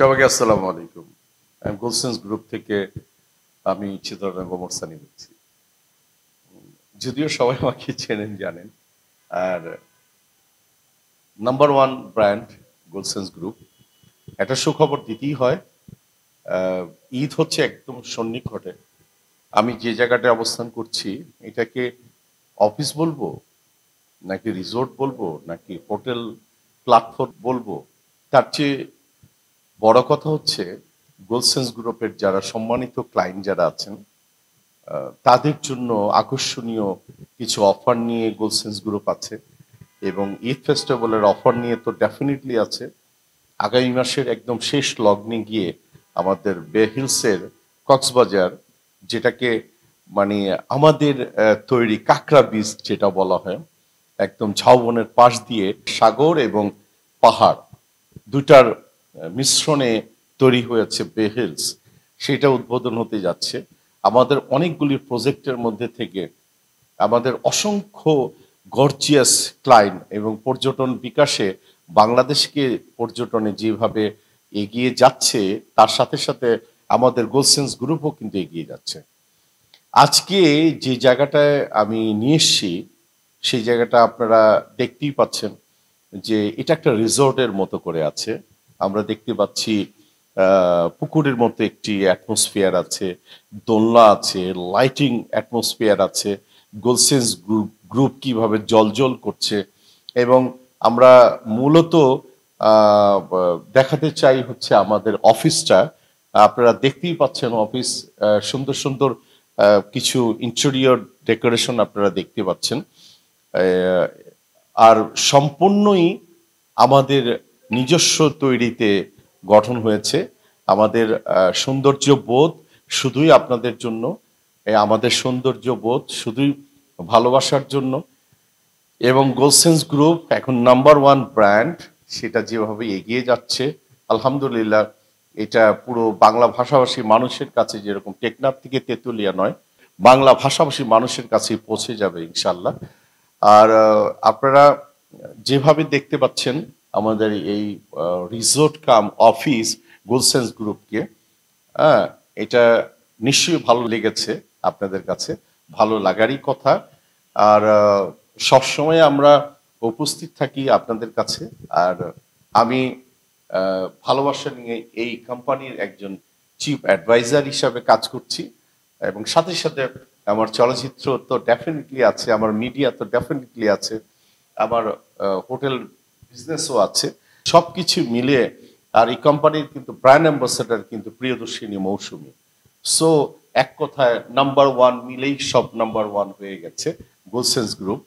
সবাইকে আসসালামু আলাইকুম। আমি গোলসেন্স গ্রুপ থেকে আমি চিত্ররঞ্জন গোমর সানি বলছি। যদিও সবাই আমাকে চেনেন জানেন। আর নাম্বার ওয়ান ব্র্যান্ড গোলসেন্স গ্রুপ। একটা সুখবর দিতেই হয়। ঈদ হচ্ছে একদম সন্নিকটে। আমি যে জায়গাটায় অবস্থান করছি এটাকে অফিস বলবো নাকি রিসোর্ট বলবো নাকি হোটেল প্ল্যাটফর্ম বলবো, তার চেয়ে বড় কথা হচ্ছে গোলসেন্স গ্রুপের যারা সম্মানিত ক্লায়েন্ট যারা আছেন তাদের জন্য আকর্ষণীয় কিছু অফার নিয়ে গোলসেন্স গ্রুপ আছে এবং ঈদ ফেস্টিভ্যালের অফার নিয়ে তো ডেফিনেটলি আছে। আগামী মাসের একদম শেষ লগ্নে গিয়ে আমাদের বে হিলসের কক্সবাজার, যেটাকে মানে আমাদের তৈরি কাঁকড়া বীজ যেটা বলা হয়, একদম ঝাউবনের পাশ দিয়ে সাগর এবং পাহাড় দুটার মিশ্রণে তৈরি হয়েছে বে হিলস, সেটা উদ্বোধন হতে যাচ্ছে। আমাদের অনেকগুলি প্রজেক্টের মধ্যে থেকে আমাদের অসংখ্য গর্জিয়াস ক্লায়েন্ট এবং পর্যটন বিকাশে বাংলাদেশকে পর্যটনে যেভাবে এগিয়ে যাচ্ছে তার সাথে সাথে আমাদের গোলসেন্স গ্রুপও কিন্তু এগিয়ে যাচ্ছে। আজকে যে জায়গাটায় আমি নিয়ে এসছি সেই জায়গাটা আপনারা দেখতেই পাচ্ছেন যে এটা একটা রিসোর্টের মতো করে আছে। আমরা দেখতে পাচ্ছি পুকুরের মতো একটি অ্যাটমসফিয়ার আছে, দোলনা আছে, লাইটিং অ্যাটমসফিয়ার আছে, গোলসেন্স গ্রুপ কিভাবে জলজল করছে। এবং আমরা মূলত দেখাতে চাই হচ্ছে আমাদের অফিসটা। আপনারা দেখতেই পাচ্ছেন অফিস, সুন্দর সুন্দর কিছু ইন্টেরিয়র ডেকোরেশন আপনারা দেখতে পাচ্ছেন। আর সম্পূর্ণই আমাদের নিজস্ব তৈরিতে গঠন হয়েছে। আমাদের সৌন্দর্য বোধ শুধুই আপনাদের জন্য, আমাদের সৌন্দর্য বোধ শুধুই ভালোবাসার জন্য। এবং গোলসেন্স গ্রুপ এখন নাম্বার ওয়ান ব্র্যান্ড, সেটা যেভাবে এগিয়ে যাচ্ছে আলহামদুলিল্লাহ, এটা পুরো বাংলা ভাষাভাষী মানুষের কাছে যেরকম টেকনাফ থেকে তেঁতুলিয়া নয়, বাংলা ভাষাভাষী মানুষের কাছে পৌঁছে যাবে ইনশাল্লাহ। আর আপনারা যেভাবে দেখতে পাচ্ছেন আমাদের এই রিসোর্ট কাম অফিস গোলসেন্স গ্রুপকে, হ্যাঁ, এটা নিশ্চয়ই ভালো লেগেছে আপনাদের কাছে, ভালো লাগারই কথা। আর সবসময় আমরা উপস্থিত থাকি আপনাদের কাছে। আর আমি ভালোবাসা নিয়ে এই কোম্পানির একজন চিফ অ্যাডভাইজার হিসাবে কাজ করছি এবং সাথে সাথে আমার চলচ্চিত্র তো ডেফিনেটলি আছে, আমার মিডিয়া তো ডেফিনেটলি আছে, আমার হোটেল বিজনেসও আছে, সবকিছু মিলিয়ে। আর এই কোম্পানির কিন্তু ব্র্যান্ড অ্যাম্বাসেডর কিন্তু প্রিয়দর্শিনী মৌসুমী। সো এক কথায় নাম্বার ওয়ান মিলেই সব নাম্বার ওয়ান হয়ে গেছে গোলসেন্স গ্রুপ।